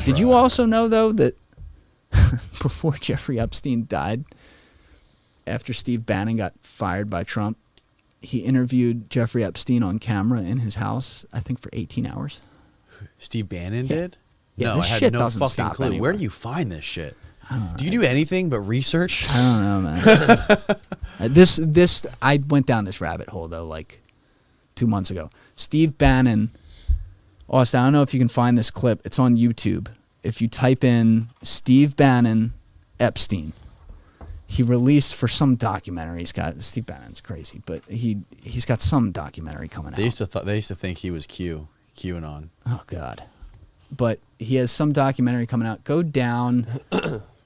Did you also know, though, that before Jeffrey Epstein died, after Steve Bannon got fired by Trump, he interviewed Jeffrey Epstein on camera in his house, I think for 18 hours. Steve Bannon did? Yeah, no, this I had shit no doesn't fucking stop clue. anywhere. Where do you find this shit? I don't know. Do you do anything but research? I don't know, man. This I went down this rabbit hole, though, like 2 months ago. Steve Bannon, Austin, I don't know if you can find this clip. It's on YouTube. If you type in Steve Bannon Epstein, he released for some documentary. He's got Steve Bannon's crazy, but he's got some documentary coming out. They used to think he was QAnon. Oh God. But he has some documentary coming out. Go down,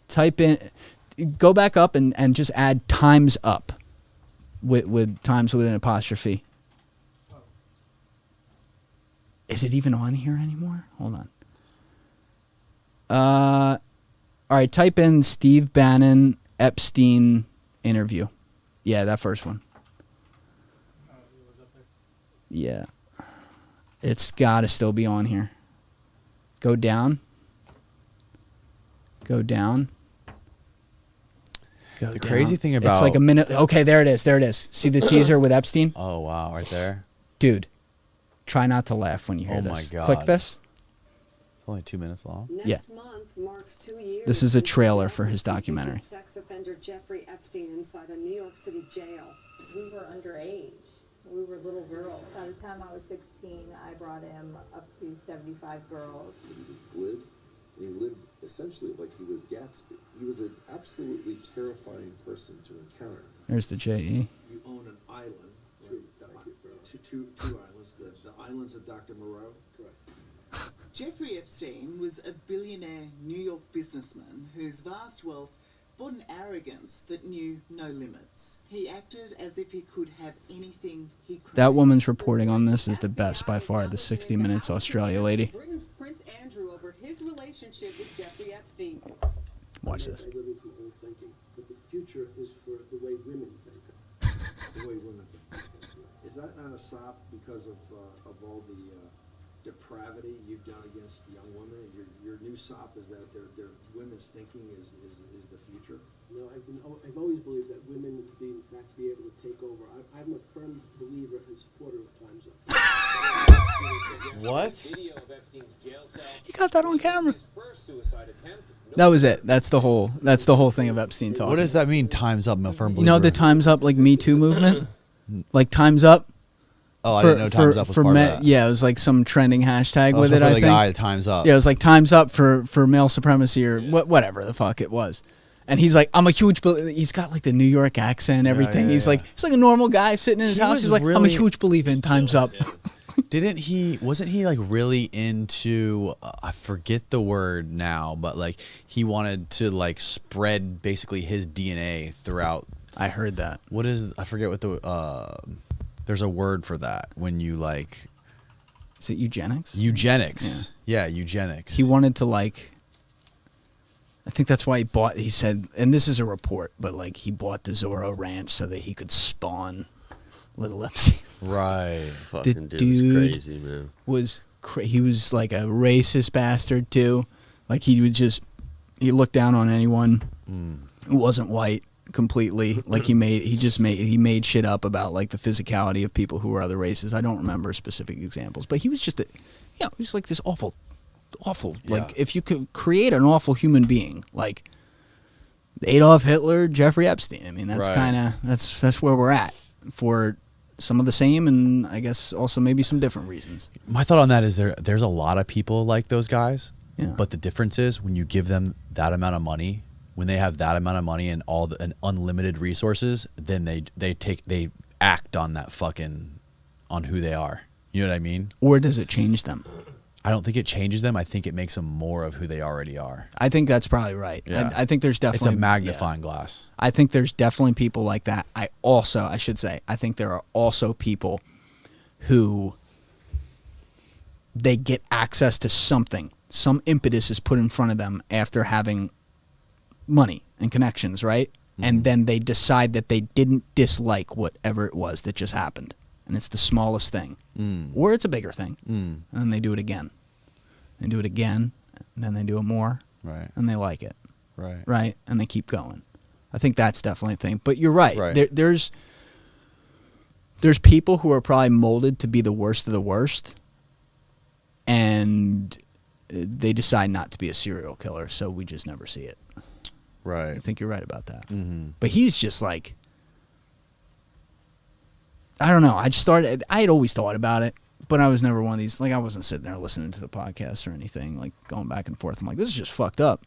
type in, go back up and just add times up with times with an apostrophe. Is it even on here anymore? Hold on. All right, type in Steve Bannon Epstein interview. Yeah, that first one. Yeah. It's got to still be on here. Go down. Go down. Go The down. crazy thing about... It's like a minute. Okay, there it is. There it is. See the teaser with Epstein? Oh, wow, right there. Dude, try not to laugh when you hear Oh, this. my God. Click this. It's only 2 minutes long. Next month marks 2 years. This is a trailer for his documentary. Sex offender Jeffrey Epstein inside a New York City jail. We were underage. We were little girls. By the time I was 16, I brought him up to 75 girls. He was glib, and he lived essentially like he was Gatsby. He was an absolutely terrifying person to encounter. There's the J.E. You own an island. Two islands. The islands of Dr. Moreau. Correct. Jeffrey Epstein was a billionaire New York businessman whose vast wealth brought an arrogance that knew no limits. He acted as if he could have anything he could. That woman's reporting on this is the best by far, the 60 Minutes Australia lady. Britain's Prince Andrew over his relationship with Jeffrey Epstein. Watch this. I live into old thinking, but the future is for the way women think. The way women think. Is that not a sop because of all the depravity you've done against young women? Your new sop is that their women's thinking is the future? No, I've always believed that women would be, in fact, be able to take over. I'm a firm believer and supporter of Time's Up. What? You got that on camera. That was it. That's the whole thing of Epstein talking. What does that mean, time's up, my firm You know the Time's Up, like, Me Too movement? Like, Time's Up? Oh, I didn't know time's up was part of that. Yeah, it was like some trending hashtag Oh, with so it, for I the think. guy, time's up. Yeah, it was like Time's Up for male supremacy or whatever the fuck it was. And he's like, I'm a huge he's got like the New York accent and everything. yeah, he's yeah. like a normal guy sitting in his He house. was He's like, I'm a really- huge believer in Time's Up. Wasn't he like really into, I forget the word now, but like he wanted to like spread basically his DNA throughout. I heard that. What is, I forget what there's a word for that when you like. Is it eugenics? Eugenics. Yeah, eugenics. He wanted to like, I think that's why he said, and this is a report, but like he bought the Zorro Ranch so that he could spawn little Epstein. Right. Fucking The dude was dude crazy, man. He was like a racist bastard too. Like he looked down on anyone who wasn't white completely. Like he made shit up about like the physicality of people who were other races. I don't remember specific examples, but he was just he was like this awful, like if you could create an awful human being, like Adolf Hitler, Jeffrey Epstein. I mean, that's Right. kind of, that's where we're at for some of the same, and I guess also maybe some different reasons. My thought on that is there's a lot of people like those guys, Yeah. but the difference is when you give them that amount of money, when they have that amount of money and and unlimited resources, then they act on that on who they are. You know what I mean? Or does it change them? I don't think it changes them. I think it makes them more of who they already are. I think that's probably right. Yeah. I think there's definitely... It's a magnifying glass. I think there's definitely people like that. I think there are also people who they get access to something. Some impetus is put in front of them after having money and connections, right? Mm-hmm. And then they decide that they didn't dislike whatever it was that just happened. And it's the smallest thing. Or it's a bigger thing. And they do it again. They do it again. and then they do it more, Right. and they like it, Right. right, and they keep going. I think that's definitely a thing. But you're right. Right. There's people who are probably molded to be the worst of the worst, and they decide not to be a serial killer, so we just never see it. Right. I think you're right about that. Mm-hmm. But he's just like, I don't know. I had always thought about it, but I was never one of these, like I wasn't sitting there listening to the podcast or anything, like going back and forth. I'm like, this is just fucked up.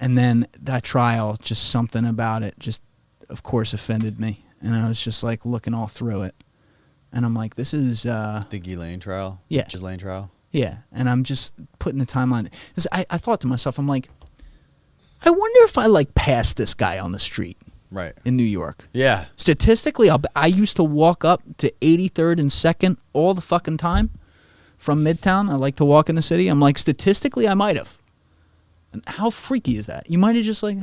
And then that trial, just something about it just, of course, offended me. And I was just like looking all through it. And I'm like, this is... The Ghislaine trial? Yeah. Ghislaine trial? Yeah. And I'm just putting the timeline. 'Cause I thought to myself, I'm like, I wonder if I like passed this guy on the street Right. in New York. Yeah. Statistically, I used to walk up to 83rd and 2nd all the fucking time from Midtown. I like to walk in the city. I'm like, statistically, I might have. And how freaky is that? You might have just like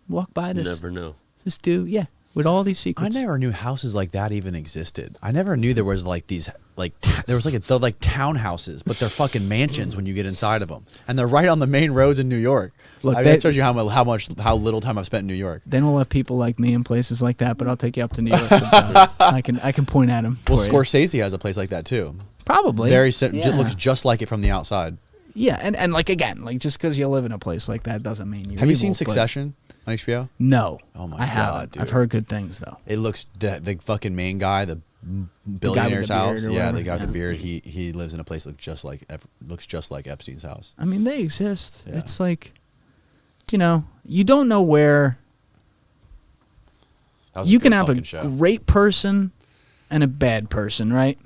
walked by this. Never know. This dude, yeah, with all these I secrets. never knew houses like that even existed. I never knew there was like these there was they're like townhouses, but they're fucking mansions when you get inside of them, and they're right on the main roads in New York. Look, that tells you how little time I've spent in New York. They don't let people like me in places like that, but I'll take you up to New York sometime. I can point at them. Well, Scorsese has a place like that too. Probably. Looks just like it from the outside. Yeah, and like again, like just because you live in a place like that doesn't mean you're Have you evil, seen but- Succession on HBO? No. Oh my I haven't. God, dude. I've heard good things though. It looks the fucking main guy, the billionaire's beard house. or Yeah, whatever. the guy with Yeah. the beard. He lives in a place that looks just like Epstein's house. I mean, they exist. Yeah. It's like, you don't know where That was you good can have a fucking show. great person and a bad person, right?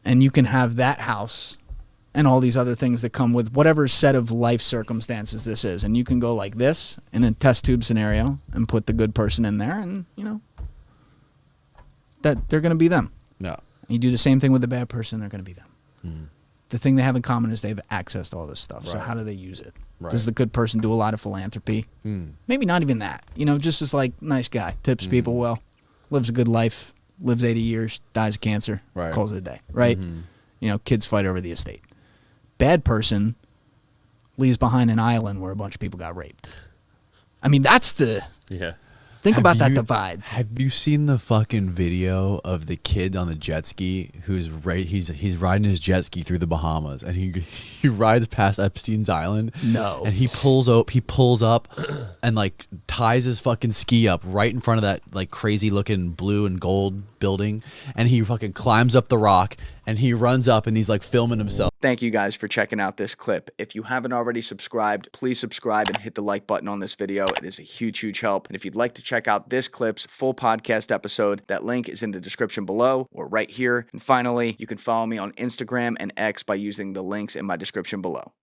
And you can have that house and all these other things that come with whatever set of life circumstances this is. And you can go like this in a test tube scenario and put the good person in there and, that they're going to be them. No. You do the same thing with the bad person, they're going to be them. Mm. The thing they have in common is they've access to all this stuff. So Right. how do they use it? Right. Does the good person do a lot of philanthropy? Mm. Maybe not even that. Just as like nice guy, tips people well, lives a good life, lives 80 years, dies of cancer, Right. calls it a day, right? Mhm. Kids fight over the estate. Bad person leaves behind an island where a bunch of people got raped. I mean, that's the... Yeah. Think Have about that you- divide. Have you seen the fucking video of the kid on the jet ski who's he's riding his jet ski through the Bahamas and he rides past Epstein's island? No. And he pulls up and like ties his fucking ski up right in front of that like crazy looking blue and gold building, and he fucking climbs up the rock and he runs up and he's like filming himself. Thank you guys for checking out this clip. If you haven't already subscribed, please subscribe and hit the like button on this video. It is a huge, huge help. And if you'd like to check out this clip's full podcast episode, that link is in the description below or right here. And finally, you can follow me on Instagram and X by using the links in my description below.